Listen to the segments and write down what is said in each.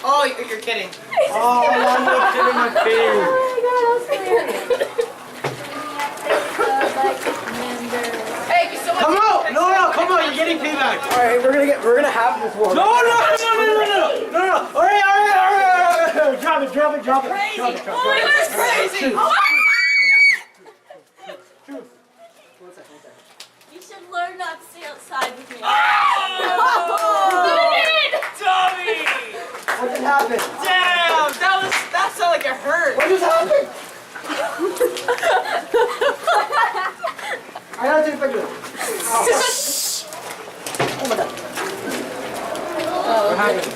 Oh, you're kidding. Oh, I'm not kidding my face. Hey, you so much. Come on! No, come on, you're getting payback. Alright, we're gonna have this one. No. Alright. Drop it. Crazy. Oh my God, it's crazy. Oh my God. You should learn not to stay outside with me. Oh! Tommy! What just happened? Damn, that sounded like it hurt. What just happened? I gotta take a picture. Oh my God. What happened?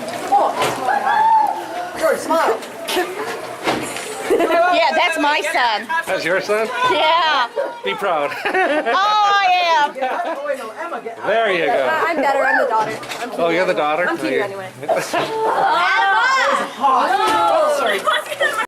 George, smile. Yeah, that's my son. That's your son? Yeah. Be proud. Oh, I am. Oh wait, no, Emma, get out. There you go. I'm better. I'm the daughter. Oh, you're the daughter? I'm cute anyway. Emma! Oh, sorry.